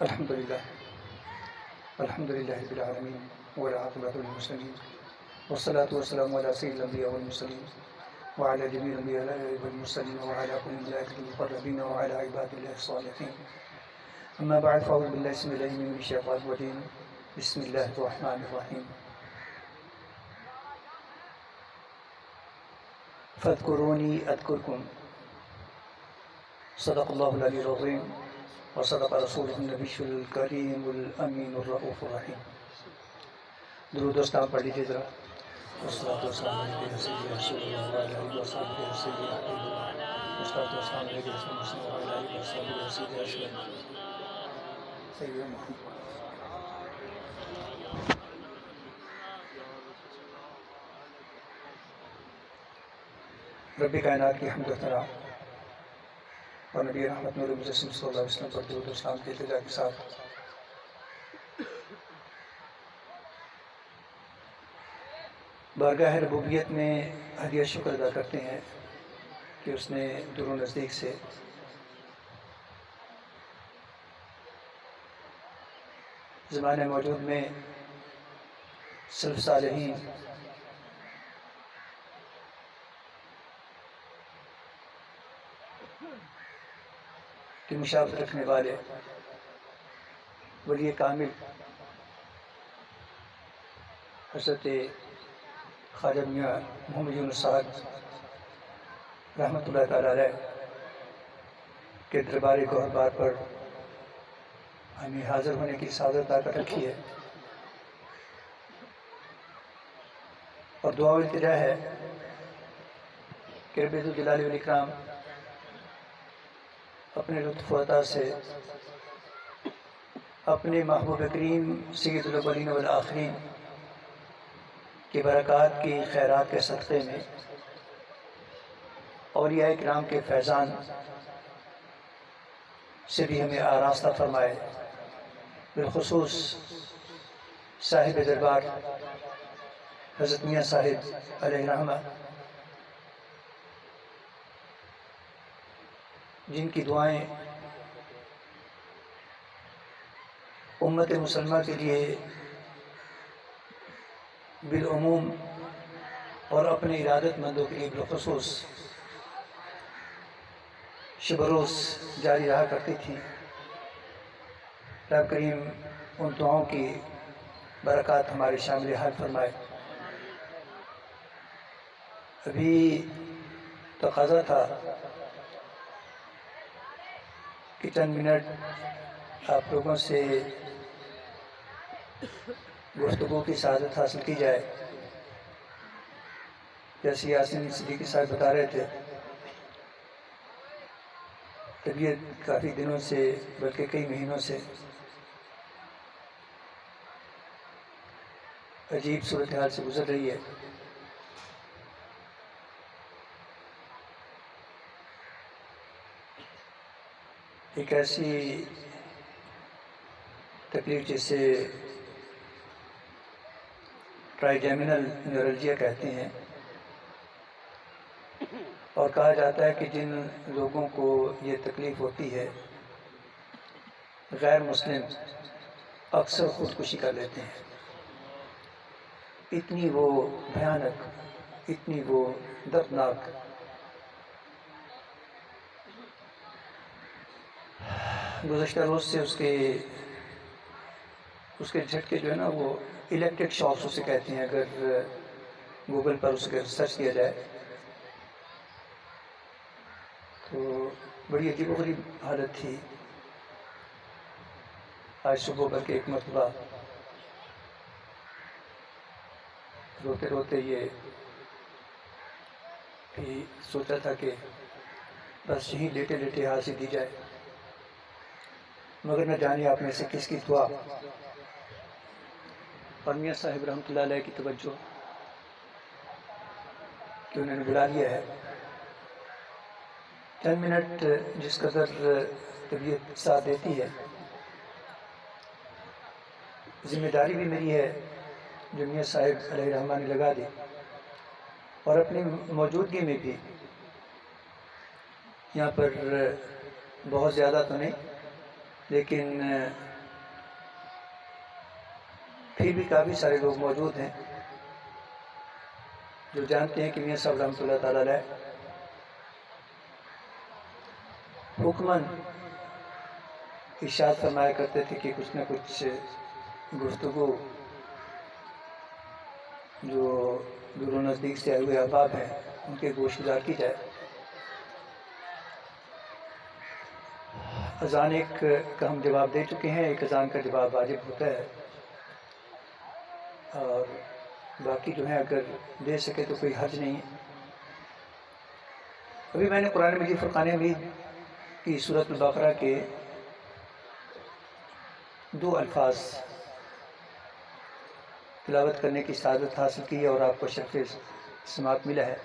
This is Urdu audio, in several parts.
الحمد لله رب العالمين والعاقبة للمسلمين والصلاة والسلام على سيد الأنبياء والمرسلين وعلى جميع الأنبياء والمرسلين وعلى كل الملائكة المقربين وعلى عباد الله الصالحين. أما بعد فأعوذ بالله السميع العليم من الشيطان الرجيم. بسم الله الرحمن الرحيم. فاذكروني أذكركم. صدق الله العلي العظيم وصدق رسوله النبی الکریم الامین الرؤوف الرحیم. درود و سلام پڑھ لیجیے ذرا. والصلاة والسلام علیہ سیدنا رسول اللہ وعلی آلہ وصحبہ سیدنا حبیب اللہ. والصلاة والسلام علیہ رسول اللہ وعلی آلہ وصحبہ سیدنا سیدنا محمد. رب کائنات کی حمد و ثنا اور نبی رحمت نور مجسم صلی اللہ علیہ وسلم پر درود و سلام کے التجا کے ساتھ بارگاہ ربوبیت میں ہدیہ شکر ادا کرتے ہیں کہ اس نے دور و نزدیک سے زمانہ موجود میں سلف صالحین کی مشابہت رکھنے والے ولی کامل حضرت خواجہ میاں محمد یونس صاحب رحمۃ اللہ تعالی علیہ کے دربار گوہر پر ہمیں حاضر ہونے کی سعادت عطا کر رکھی ہے، اور دعا و التجا ہے کہ رب ذوالجلال والاکرام اپنے لطف و عطا سے اپنے محبوب کریم سید الاولین والآخرین کی برکات کی خیرات کے صدقے میں اولیاء کرام کے فیضان سے بھی ہمیں آراستہ فرمائے، بالخصوص صاحب دربار حضرت میاں صاحب علیہ رحمہ، جن کی دعائیں امت مسلمہ کے لیے بالعموم اور اپنے ارادت مندوں کے لیے بالخصوص شب روز جاری رہا کرتی تھی. رب کریم ان دعاؤں کی برکات ہمارے شامل حال فرمائے. ابھی تقاضا تھا کہ چند منٹ آپ لوگوں سے گفتگو کی سعادت حاصل کی جائے. جیسے یاسین صدیقی صاحب بتا رہے تھے، طبیعت کافی دنوں سے بلکہ کئی مہینوں سے عجیب صورتحال سے گزر رہی ہے. ایک ایسی تکلیف جسے ٹرائیجیمنل نیورلجیا کہتے ہیں، اور کہا جاتا ہے کہ جن لوگوں کو یہ تکلیف ہوتی ہے غیر مسلم اکثر خودکشی کر لیتے ہیں. اتنی وہ بھیانک، اتنی وہ دردناک گزشتہ روز سے اس کے جھٹکے جو ہے نا وہ الیکٹرک شاکس اسے کہتے ہیں. اگر گوگل پر اس کے سرچ کیا جائے تو بڑی عجیب و غریب حالت تھی. آج صبح بلکہ ایک مرتبہ روتے روتے یہ بھی سوچا تھا کہ بس یہیں لیٹے لیٹے حاضری دی جائے، مگر نہ جانے آپ میں سے کس کی دعا اور میاں صاحب رحمۃ اللہ علیہ کی توجہ کہ انہوں نے بلا لیا ہے. چند منٹ جس قدر طبیعت ساتھ دیتی ہے، ذمہ داری بھی میری ہے جو میاں صاحب علیہ رحمہ نے لگا دی، اور اپنی موجودگی میں بھی یہاں پر بہت زیادہ تو نہیں لیکن پھر بھی کافی سارے لوگ موجود ہیں جو جانتے ہیں کہ میاں صاحب رحمۃ اللہ تعالیٰ علیہ حکماً ارشاد فرمایا کرتے تھے کہ کچھ نہ کچھ گفتگو جو دور و نزدیک سے آئے ہوئے احباب ہیں ان کے گوش گزار کی جائے۔ اذان ایک کا ہم جواب دے چکے ہیں، ایک اذان کا جواب واجب ہوتا ہے، اور باقی جو ہے اگر دے سکے تو کوئی حرج نہیں ہے۔ ابھی میں نے قرآن مجید فرقان حمید کی سورۃ البقرہ کے 2 الفاظ تلاوت کرنے کی سعادت حاصل کی ہے اور آپ کو شرف سماعت ملا ہے۔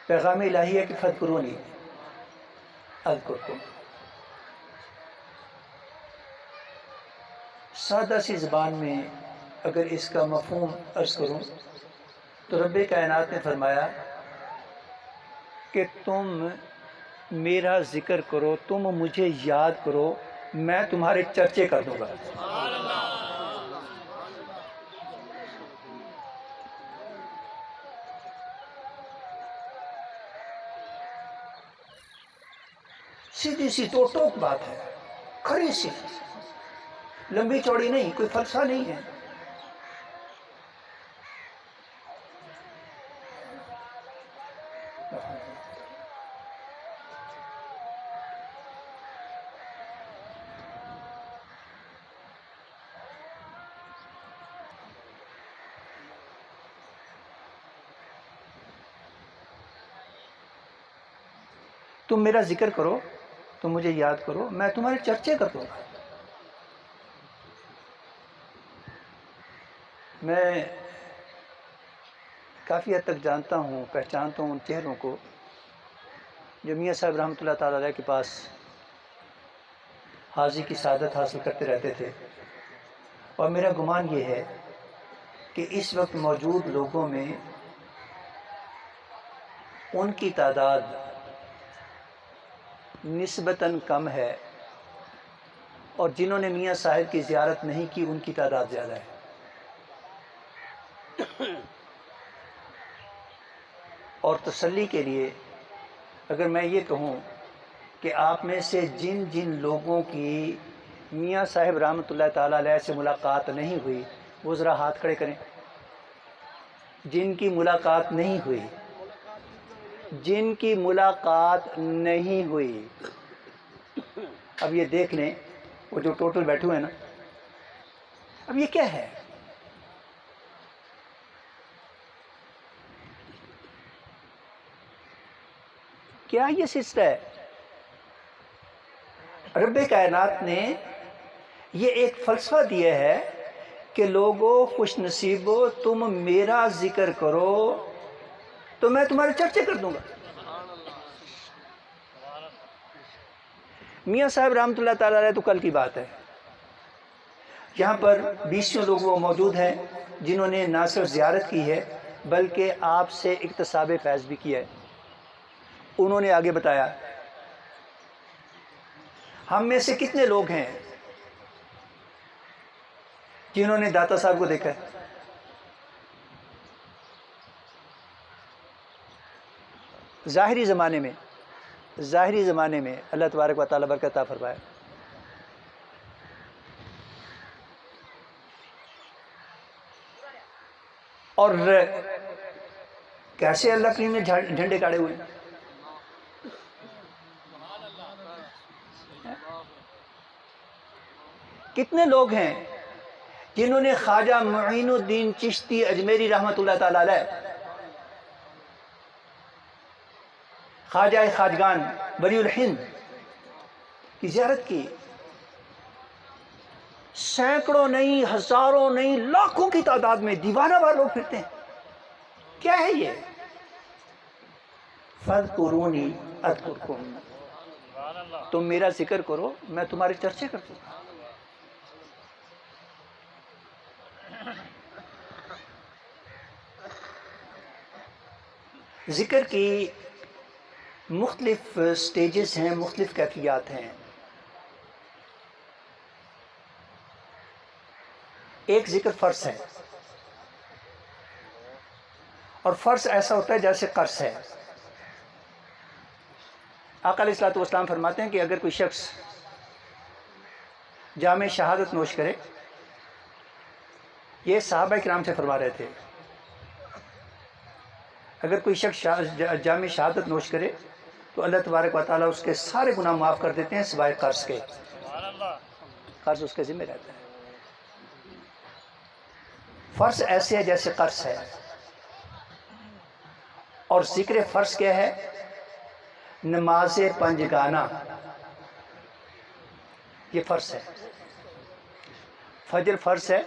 پیغام الہی ہے کہ فاذکرونی اذکرکم۔ سادہ سی زبان میں اگر اس کا مفہوم عرض کروں تو رب کائنات نے فرمایا کہ تم میرا ذکر کرو، تم مجھے یاد کرو، میں تمہارے چرچے کر دوں گا۔ سیدھی سی تو ٹوک بات ہے، کھری سی، لمبی چوڑی نہیں، کوئی فلسفہ نہیں ہے۔ تم میرا ذکر کرو، تم مجھے یاد کرو، میں تمہارے چرچے کر دوں گا۔ میں کافی حد تک جانتا ہوں، پہچانتا ہوں ان چہروں کو جو میاں صاحب رحمۃ اللہ تعالیٰ علیہ کے پاس حاضری کی سعادت حاصل کرتے رہتے تھے، اور میرا گمان یہ ہے کہ اس وقت موجود لوگوں میں ان کی تعداد نسبتاً کم ہے، اور جنہوں نے میاں صاحب کی زیارت نہیں کی ان کی تعداد زیادہ ہے۔ اور تسلی کے لیے اگر میں یہ کہوں کہ آپ میں سے جن جن لوگوں کی میاں صاحب رحمۃ اللہ تعالیٰ علیہ سے ملاقات نہیں ہوئی وہ ذرا ہاتھ کھڑے کریں۔ جن کی ملاقات نہیں ہوئی، جن کی ملاقات نہیں ہوئی، اب یہ دیکھ لیں وہ جو ٹوٹل بیٹھے ہوئے ہیں نا، اب یہ کیا ہے؟ کیا یہ سلسلہ ہے؟ رب کائنات نے یہ ایک فلسفہ دیا ہے کہ لوگوں خوش نصیبو، تم میرا ذکر کرو تو میں تمہارے چرچے کر دوں گا۔ میاں صاحب رحمۃ اللہ تعالیٰ علیہ تو کل کی بات ہے، یہاں پر 20 لوگ وہ موجود ہیں جنہوں نے نہ صرف زیارت کی ہے بلکہ آپ سے اکتساب فیض بھی کیا ہے۔ انہوں نے آگے بتایا ہم میں سے کتنے لوگ ہیں جنہوں نے داتا صاحب کو دیکھا ہے؟ ظاہری زمانے میں اللہ تبارک و تعالیٰ برکت عطا فرمائے۔ اور کیسے اللہ کریم نے جھنڈے گاڑے ہوئے ہیں۔ کتنے لوگ ہیں جنہوں نے خواجہ معین الدین چشتی اجمیری رحمۃ اللہ تعالیٰ علیہ، خواجہ خواجگان بری الہند کی زیارت کی؟ سینکڑوں نہیں، ہزاروں نہیں، لاکھوں کی تعداد میں دیوانہ وار لوگ پھرتے ہیں۔ کیا ہے یہ؟ فاذکرونی اذکرکم، تم میرا ذکر کرو میں تمہارے چرچے کر دوں گا۔ ذکر کی مختلف سٹیجز ہیں، مختلف کیفیات ہیں۔ ایک ذکر فرض ہے، اور فرض ایسا ہوتا ہے جیسے قرض ہے۔ آقا علیہ الصلوۃ والسلام فرماتے ہیں کہ اگر کوئی شخص جام شہادت نوش کرے، یہ صحابہ کرام سے فرما رہے تھے، اگر کوئی شخص جام شہادت نوش کرے تو اللہ تبارک و تعالیٰ اس کے سارے گناہ معاف کر دیتے ہیں سوائے قرض کے۔ قرض اس کے ذمہ رہتا ہے۔ فرض ایسے ہے جیسے قرض ہے، اور ذکر فرض کیا ہے؟ نماز پنجگانہ، یہ فرض ہے۔ فجر فرض ہے،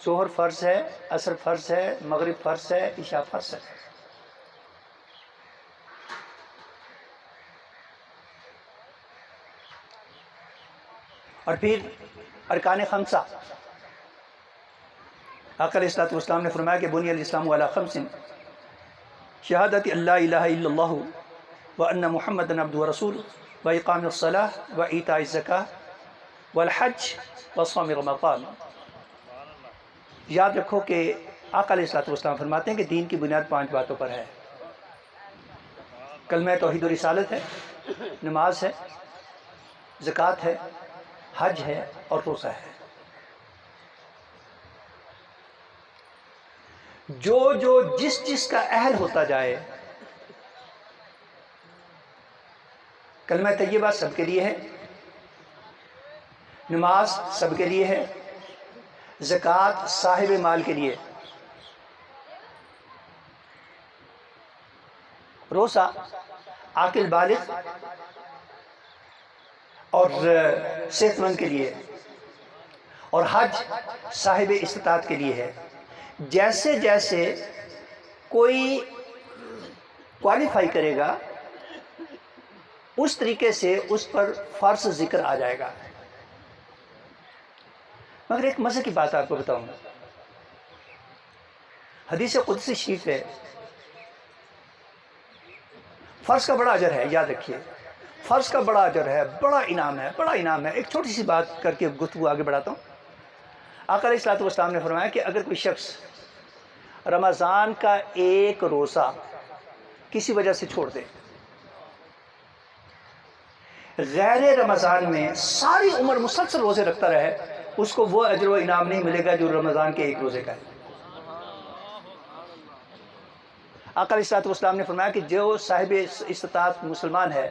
ظہر فرض ہے، عصر فرض ہے، مغرب فرض ہے، عشاء فرض ہے۔ اور پھر ارکان خمسہ، آقا علیہ الصلوۃ والسلام نے فرمایا کہ بنی الاسلام علی خمس، شہادت اللہ الہ الا اللہ وان محمد عبدہ ورسولہ واقام الصلاۃ وایتاء الزکاۃ والحج وصوم رمضان۔ یاد رکھو کہ آقا علیہ الصلوۃ والسلام فرماتے ہیں کہ دین کی بنیاد 5 باتوں پر ہے۔ کلمہ توحید و رسالت ہے، نماز ہے، زکوٰۃ ہے، حج ہے اور روزہ ہے۔ جو جس کا اہل ہوتا جائے، کلمہ طیبہ سب کے لیے ہے، نماز سب کے لیے ہے، زکوٰۃ صاحب مال کے لیے، روزہ عاقل بالغ اور صحت مند کے لیے، اور حج صاحب استطاعت کے لیے ہے۔ جیسے جیسے کوئی کوالیفائی کرے گا اس طریقے سے اس پر فرض ذکر آ جائے گا۔ مگر ایک مزے کی بات آپ کو بتاؤں، حدیث قدسی شریف ہے، فرض کا بڑا اجر ہے، یاد رکھیے، فرض کا بڑا اجر ہے، بڑا انعام ہے، بڑا انعام ہے۔ ایک چھوٹی سی بات کر کے گفتگو آگے بڑھاتا ہوں۔ آقا علیہ الصلوۃ والسلام نے فرمایا کہ اگر کوئی شخص رمضان کا ایک روزہ کسی وجہ سے چھوڑ دے، غیر رمضان میں ساری عمر مسلسل روزے رکھتا رہے، اس کو وہ اجر و انعام نہیں ملے گا جو رمضان کے ایک روزے کا ہے۔ آقا علیہ الصلوۃ والسلام نے فرمایا کہ جو صاحب استطاعت مسلمان ہے،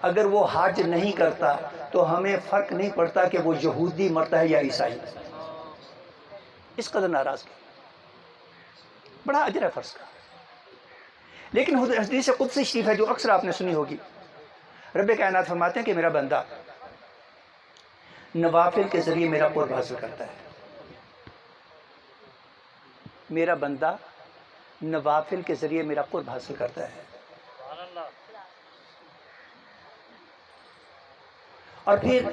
اگر وہ حج نہیں کرتا تو ہمیں فرق نہیں پڑتا کہ وہ یہودی مرتا ہے یا عیسائی، اس قدر ناراض کی، بڑا اجر ہے فرض کا۔ لیکن حدیث قدسی شریف ہے جو اکثر آپ نے سنی ہوگی، رب کائنات فرماتے ہیں کہ میرا بندہ نوافل کے ذریعے میرا قرب حاصل کرتا ہے، میرا بندہ نوافل کے ذریعے میرا قرب حاصل کرتا ہے۔ اور پھر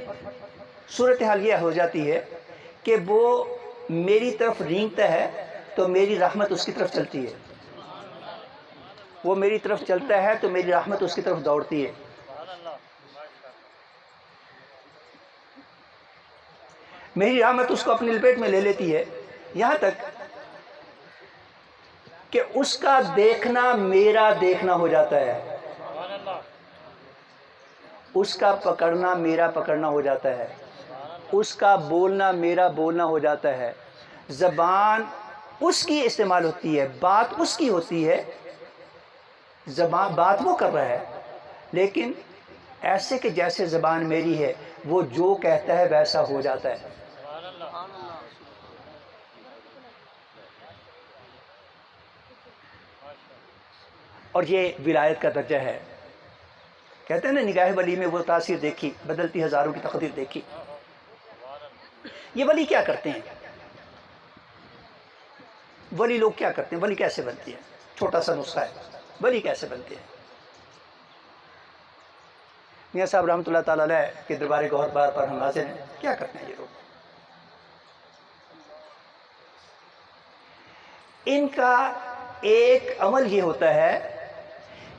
صورتحال یہ ہو جاتی ہے کہ وہ میری طرف رینگتا ہے تو میری رحمت اس کی طرف چلتی ہے، وہ میری طرف چلتا ہے تو میری رحمت اس کی طرف دوڑتی ہے۔ میری رحمت اس کو اپنی لپیٹ میں لے لیتی ہے، یہاں تک کہ اس کا دیکھنا میرا دیکھنا ہو جاتا ہے، اس کا پکڑنا میرا پکڑنا ہو جاتا ہے، اس کا بولنا میرا بولنا ہو جاتا ہے، زبان اس کی استعمال ہوتی ہے، بات اس کی ہوتی ہے، زبان بات وہ کر رہا ہے، لیکن ایسے کہ جیسے زبان میری ہے، وہ جو کہتا ہے ویسا ہو جاتا ہے۔ اور یہ ولایت کا درجہ ہے۔ کہتے ہیں نا نگاہ ولی میں وہ تاثیر دیکھی، بدلتی ہزاروں کی تقدیر دیکھی۔ یہ ولی کیا کرتے ہیں؟ ولی لوگ کیا کرتے ہیں؟ ولی کیسے بنتی ہے؟ چھوٹا سا نسخہ ہے، ولی کیسے بنتے ہیں؟ میاں صاحب رحمۃ اللہ تعالیٰ علیہ کے دربار گوہر بار پر ہم حاضر ہیں۔ کیا کرتے ہیں یہ لوگ؟ ان کا ایک عمل یہ ہوتا ہے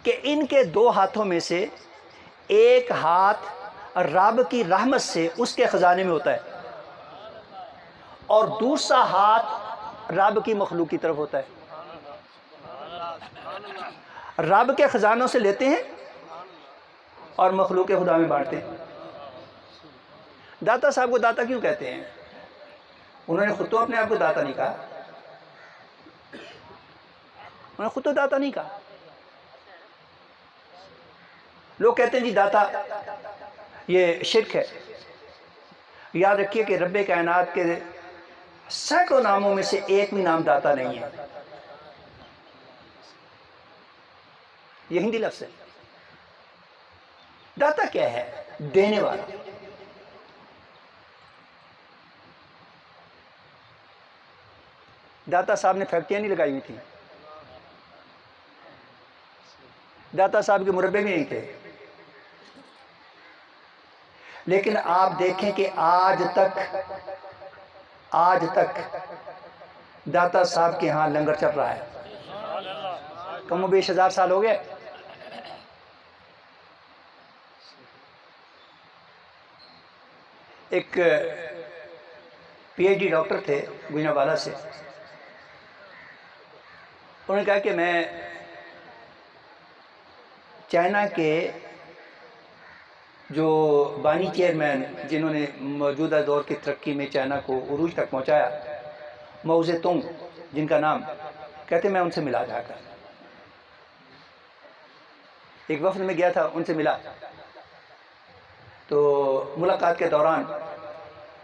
کہ ان کے 2 ہاتھوں میں سے ایک ہاتھ رب کی رحمت سے اس کے خزانے میں ہوتا ہے، اور دوسرا ہاتھ رب کی مخلوق کی طرف ہوتا ہے. رب کے خزانوں سے لیتے ہیں اور مخلوق خدا میں بانٹتے ہیں. داتا صاحب کو داتا کیوں کہتے ہیں؟ انہوں نے خود تو اپنے آپ کو داتا نہیں کہا. انہوں نے خود تو داتا نہیں کہا. لوگ کہتے ہیں جی داتا یہ شرک ہے. یاد رکھیے کہ رب کائنات کے سینکڑوں ناموں میں سے ایک بھی نام داتا نہیں ہے. یہ ہندی لفظ ہے. داتا کیا ہے؟ دینے والا. داتا صاحب نے فیکٹریاں نہیں لگائی ہوئی تھیں. داتا صاحب کے مربے بھی نہیں تھے. لیکن آپ دیکھیں کہ آج تک داتا صاحب کے ہاں لنگر چل رہا ہے. کم و بیش 1000 سال ہو گئے. ایک پی ایچ ڈی ڈاکٹر تھے گوجرانوالہ سے. انہوں نے کہا کہ میں چائنا کے جو بانی چیئرمین جنہوں نے موجودہ دور کی ترقی میں چائنا کو عروج تک پہنچایا، ماؤ زے تونگ جن کا نام، کہتے میں ان سے ملا جا کر. ایک وفد میں گیا تھا، ان سے ملا. تو ملاقات کے دوران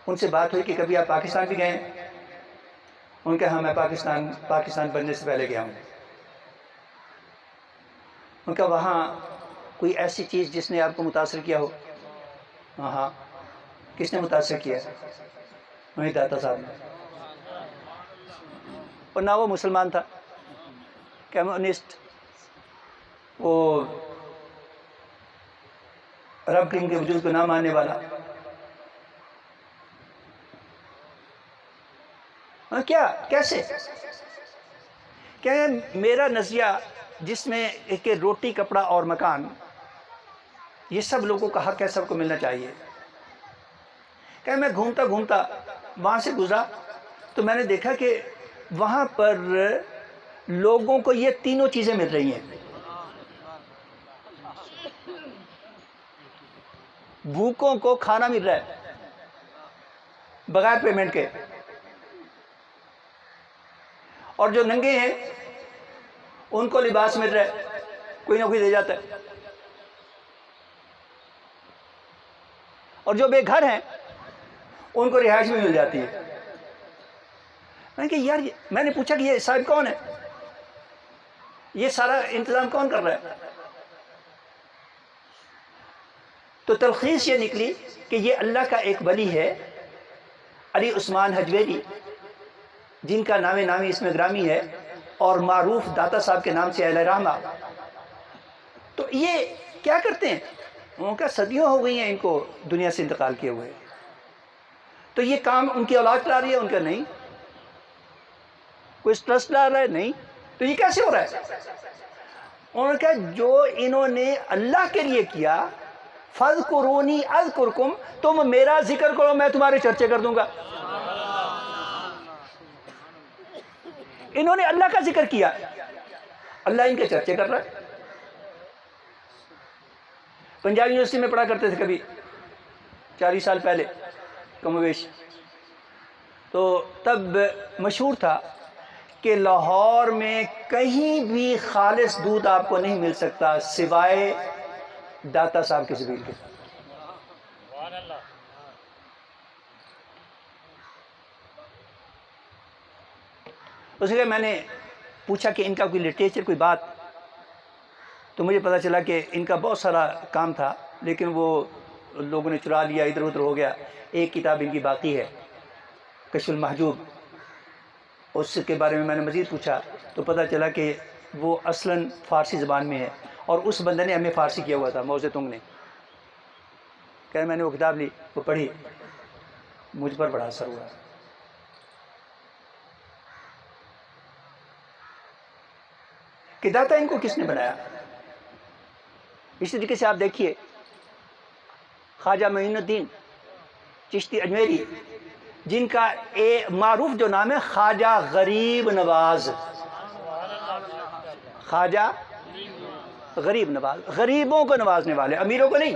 ان سے بات ہوئی کہ کبھی آپ پاکستان بھی گئے ہیں؟ ان کا ہاں میں پاکستان بننے سے پہلے گیا ہوں. ان کا وہاں کوئی ایسی چیز جس نے آپ کو متاثر کیا ہو؟ ہاں. کس نے متاثر کیا؟ وہی داتا صاحب نے. اور نہ وہ مسلمان تھا، کمیونسٹ، وہ رب کریم کے وجود کو نہ ماننے والا. کیسے؟ کہ میرا نظریہ جس میں ایک روٹی، کپڑا اور مکان، یہ سب لوگوں کا حق ہے، سب کو ملنا چاہیے. کہ میں گھومتا وہاں سے گزرا تو میں نے دیکھا کہ وہاں پر لوگوں کو یہ تینوں چیزیں مل رہی ہیں. بھوکوں کو کھانا مل رہا ہے بغیر پیمنٹ کے، اور جو ننگے ہیں ان کو لباس مل رہا ہے، کوئی نہ کوئی دے جاتا ہے. اور جو بے گھر ہیں ان کو رہائش بھی مل جاتی ہے. میں نے کہا یار، میں نے پوچھا کہ یہ صاحب کون ہے، یہ سارا انتظام کون کر رہا ہے؟ تو تلخیص یہ نکلی کہ یہ اللہ کا ایک ولی ہے، علی عثمان حجویری، جن کا نامی اس میں گرامی ہے اور معروف داتا صاحب کے نام سے اہل رحمہ. تو یہ کیا کرتے ہیں؟ ان کا صدیوں ہو گئی ہیں ان کو دنیا سے انتقال کیے ہوئے. تو یہ کام ان کی اولاد لا رہی ہے، ان کا نہیں. کوئی ٹرسٹ لا رہا ہے؟ نہیں. تو یہ کیسے ہو رہا ہے؟ انہوں نے کہا جو انہوں نے اللہ کے لیے کیا، فَاذْكُرُونِي أَذْكُرْكُمْ، تم میرا ذکر کرو میں تمہارے چرچے کر دوں گا. انہوں نے اللہ کا ذکر کیا، اللہ ان کے چرچے کر رہا ہے. پنجاب یونیورسٹی میں پڑھا کرتے تھے کبھی 40 سال پہلے کم و بیش. تو تب مشہور تھا کہ لاہور میں کہیں بھی خالص دودھ آپ کو نہیں مل سکتا سوائے داتا صاحب کے سبیل کے. اس لیے میں نے پوچھا کہ ان کا کوئی لٹریچر، کوئی بات، تو مجھے پتا چلا کہ ان کا بہت سارا کام تھا لیکن وہ لوگوں نے چرا لیا، ادھر ادھر ہو گیا. ایک کتاب ان کی باقی ہے، کشف المحجوب. اس کے بارے میں نے مزید پوچھا تو پتا چلا کہ وہ اصلاً فارسی زبان میں ہے، اور اس بندے نے ہمیں فارسی کیا ہوا تھا، ماؤ زے تونگ نے. کہ میں نے وہ کتاب لی، وہ پڑھی، مجھ پر بڑا اثر ہوا. کہ داتا ان کو کس نے بنایا؟ اس طریقے سے آپ دیکھیے خواجہ معین الدین چشتی اجمیری جن کا معروف جو نام ہے خواجہ غریب نواز. خواجہ غریب نواز، غریبوں کو نوازنے والے، امیروں کو نہیں.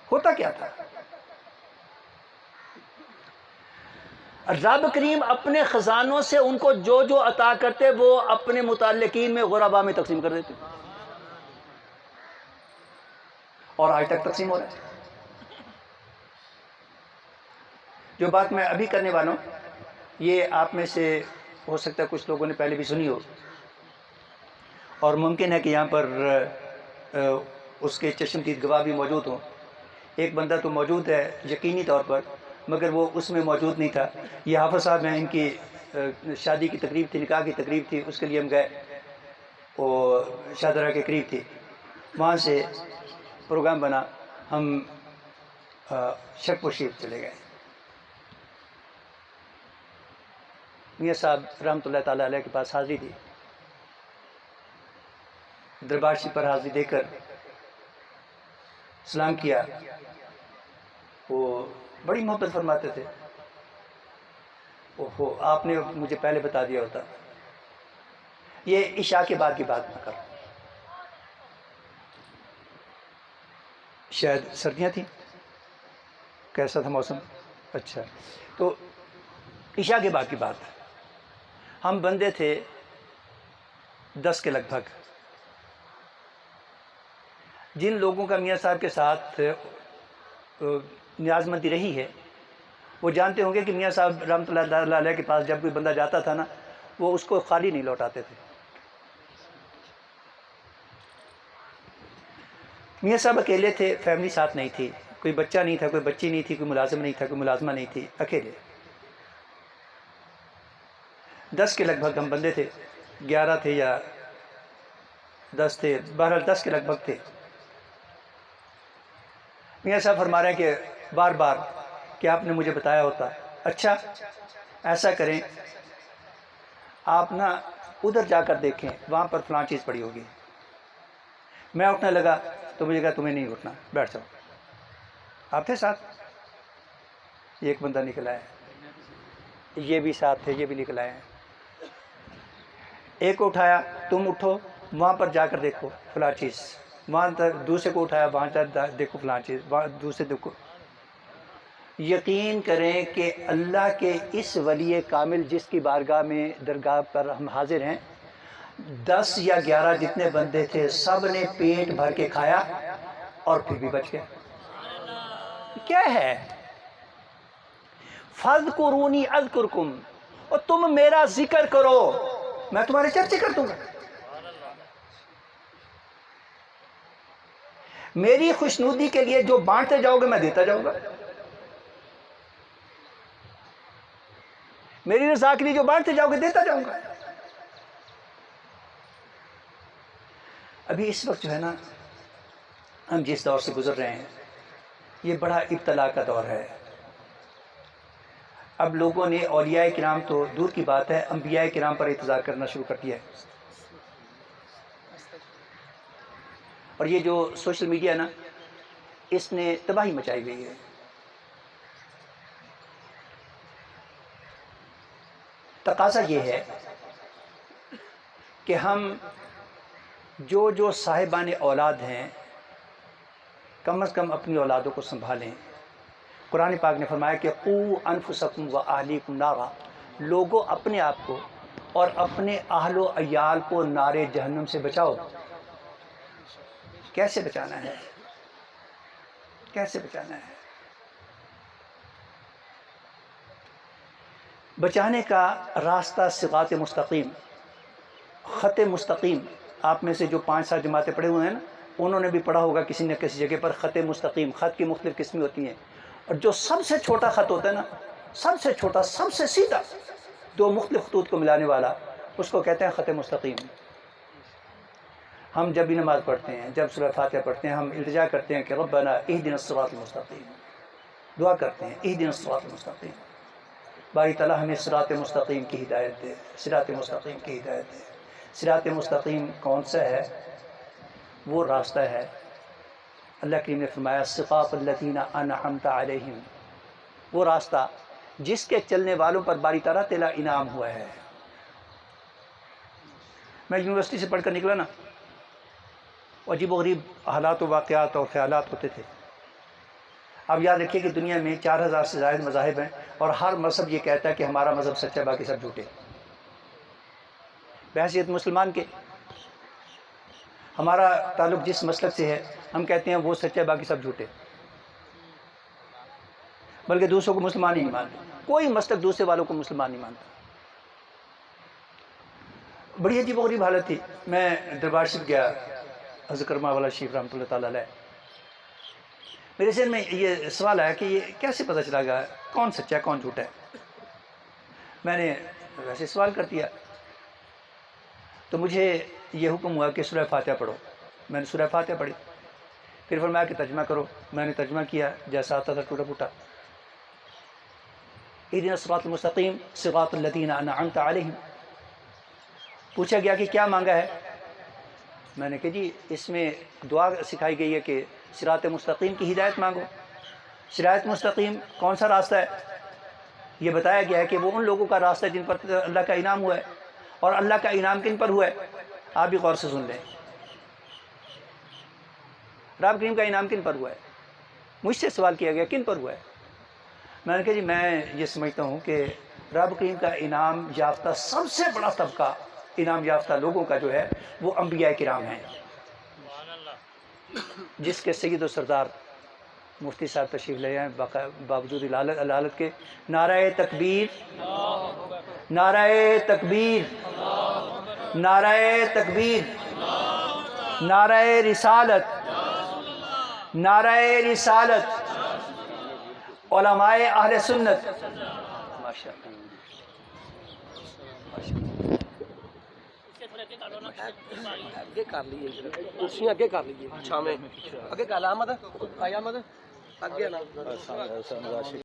ہوتا کیا تھا؟ رب کریم اپنے خزانوں سے ان کو جو جو عطا کرتے وہ اپنے متعلقین میں غربا میں تقسیم کر دیتے، اور آج تک تقسیم ہو رہا ہے. جو بات میں ابھی کرنے والا ہوں یہ آپ میں سے ہو سکتا ہے کچھ لوگوں نے پہلے بھی سنی ہو، اور ممکن ہے کہ یہاں پر اس کے چشمدید گواہ بھی موجود ہوں. ایک بندہ تو موجود ہے یقینی طور پر، مگر وہ اس میں موجود نہیں تھا. یہ حافظ صاحب ہیں، ان کی شادی کی تقریب تھی، نکاح کی تقریب تھی، اس کے لیے ہم گئے. وہ شاہدرہ کے قریب تھی، وہاں سے پروگرام بنا، ہم شرپور شریف چلے گئے. میاں صاحب رحمۃ اللہ تعالیٰ علیہ کے پاس حاضری تھی. دربار شریف پر حاضری دے کر سلام کیا. وہ بڑی محبت فرماتے تھے. اوہو، آپ نے مجھے پہلے بتا دیا ہوتا. یہ عشاء کے بعد کی بات نہ کرو، شاید سردیاں تھیں، کیسا تھا موسم؟ اچھا، تو عشاء کے بعد کی بات. ہم بندے تھے 10 کے لگ بھگ. جن لوگوں کا میاں صاحب کے ساتھ نیاز مندی رہی ہے وہ جانتے ہوں گے کہ میاں صاحب رحمۃ اللہ علیہ کے پاس جب کوئی بندہ جاتا تھا نا، وہ اس کو خالی نہیں لوٹاتے تھے. میاں صاحب اکیلے تھے، فیملی ساتھ نہیں تھی، کوئی بچہ نہیں تھا، کوئی بچی نہیں تھی، کوئی ملازم نہیں تھا، کوئی ملازمہ نہیں تھی، اکیلے. 10 کے لگ بھگ ہم بندے تھے، 11 تھے یا 10 تھے، بہرحال 10 کے لگ بھگ تھے. میاں صاحب فرما رہے ہیں کہ بار بار کہ آپ نے مجھے بتایا ہوتا. اچھا ایسا کریں، آپ نا ادھر جا کر دیکھیں، وہاں پر فلاں چیز پڑی ہوگی. میں اٹھنے لگا تو مجھے کہا تمہیں نہیں اٹھنا، بیٹھ جاؤ. آپ تھے ساتھ؟ یہ ایک بندہ نکل آیا، یہ بھی ساتھ تھے، یہ بھی نکل آئے ہیں. ایک کو اٹھایا، تم اٹھو وہاں پر جا کر دیکھو فلاں چیز. وہاں تک دوسرے کو اٹھایا، وہاں تک دیکھو فلاں چیز، وہاں دوسرے دیکھو. یقین کریں کہ اللہ کے اس ولی کامل جس کی بارگاہ میں درگاہ پر ہم حاضر ہیں، 10 یا 11 جتنے بندے تھے سب نے پیٹ بھر کے کھایا اور پھر بھی بچ گئے. کیا ہے؟ فَاذْكُرُونِي أَذْكُرْكُمْ، اور تم میرا ذکر کرو میں تمہارے چرچے کر دوں گا. میری خوشنودی کے لیے جو بانٹتے جاؤ گے میں دیتا جاؤں گا، میری رضا کے لیے جو بانٹتے جاؤ گے دیتا جاؤں گا. ابھی اس وقت جو ہے نا ہم جس دور سے گزر رہے ہیں یہ بڑا ابتلا کا دور ہے. اب لوگوں نے اولیاء کرام تو دور کی بات ہے، انبیاء کرام پر اعتراض کرنا شروع کر دیا ہے. اور یہ جو سوشل میڈیا نا اس نے تباہی مچائی ہوئی ہے. تقاضا یہ ہے کہ ہم جو صاحبان اولاد ہیں کم از کم اپنی اولادوں کو سنبھالیں. قرآن پاک نے فرمایا کہ قو انفسکم و اہلیکم نارا، لوگوں اپنے آپ کو اور اپنے اہل و عیال کو نار جہنم سے بچاؤ. کیسے بچانا ہے؟ کیسے بچانا ہے؟ بچانے کا راستہ صراط مستقیم، خط مستقیم. آپ میں سے جو 5-7 جماعتیں پڑھے ہوئے ہیں نا انہوں نے بھی پڑھا ہوگا کسی نہ کسی جگہ پر خط مستقیم. خط کی مختلف قسمیں ہوتی ہیں، اور جو سب سے چھوٹا خط ہوتا ہے نا، سب سے چھوٹا، سب سے سیدھا، 2 مختلف خطوط کو ملانے والا، اس کو کہتے ہیں خط مستقیم. ہم جب بھی نماز پڑھتے ہیں، جب سورہ فاتحہ پڑھتے ہیں، ہم التجا کرتے ہیں کہ ربنا اہدنا الصراط المستقیم، دعا کرتے ہیں اہدنا الصراط المستقیم. باری تعالیٰ ہمیں صراط مستقیم کی ہدایت دے، صراط مستقیم کی ہدایت دے. صراط مستقیم کون سا ہے؟ وہ راستہ ہے اللہ کریم نے فرمایا صراط الذین انعمت علیہم، وہ راستہ جس کے چلنے والوں پر باری طرح تیرا انعام ہوا ہے۔ میں یونیورسٹی سے پڑھ کر نکلا نا، عجیب و غریب حالات و واقعات اور خیالات ہوتے تھے۔ اب یاد رکھیے کہ دنیا میں 4000 سے زائد مذاہب ہیں، اور ہر مذہب یہ کہتا ہے کہ ہمارا مذہب سچا ہے، باقی سب جھوٹے۔ بحیثیت مسلمان کے ہمارا تعلق جس مسلک سے ہے، ہم کہتے ہیں وہ سچا ہے، باقی سب جھوٹے، بلکہ دوسروں کو مسلمان ہی نہیں مانتے۔ کوئی مسلک دوسرے والوں کو مسلمان نہیں مانتا۔ بڑی عجیب و غریب حالت تھی۔ میں دربار شریف گیا، حضرت کرما والا شریف رحمۃ اللہ تعالیٰ علیہ۔ میرے ذہن میں یہ سوال آیا کہ یہ کیسے پتہ چلا گا کون سچا ہے کون جھوٹا ہے۔ میں نے ویسے سوال کر دیا تو مجھے یہ حکم ہوا کہ سورہ فاتحہ پڑھو۔ میں نے سورہ فاتحہ پڑھی، پھر فرمایا کہ ترجمہ کرو۔ میں نے ترجمہ کیا، جیسا آتا تھا ٹوٹا پھوٹا۔ اہدنا الصراط المستقیم صراط الذین انعمت علیہم۔ پوچھا گیا کہ کیا مانگا ہے؟ میں نے کہا جی اس میں دعا سکھائی گئی ہے کہ صراط مستقیم کی ہدایت مانگو۔ صراط مستقیم کون سا راستہ ہے؟ یہ بتایا گیا ہے کہ وہ ان لوگوں کا راستہ ہے جن پر اللہ کا انعام ہوا ہے۔ اور اللہ کا انعام کن پر ہوا ہے؟ آپ بھی غور سے سن لیں، رب کریم کا انعام کن پر ہوا ہے؟ مجھ سے سوال کیا گیا کن پر ہوا ہے؟ میں نے کہا جی میں یہ سمجھتا ہوں کہ رب کریم کا انعام یافتہ سب سے بڑا طبقہ انعام یافتہ لوگوں کا جو ہے وہ انبیاء کرام ہیں، جس کے سید و سردار مفتی صاحب تشریف لے آئے باوجود علالت کے۔ نعرہ تکبیر، نعرہ تکبیر، نعرہ تکبیر، نعرہ رسالت، نعرہ رسالت، علماء اہل سنت۔ ماشاءاللہ اگے کر لیجیے، کرسیاں اگے کر لیجیے، چھاویں اگے کر لا احمد، آیا احمد اگے نا۔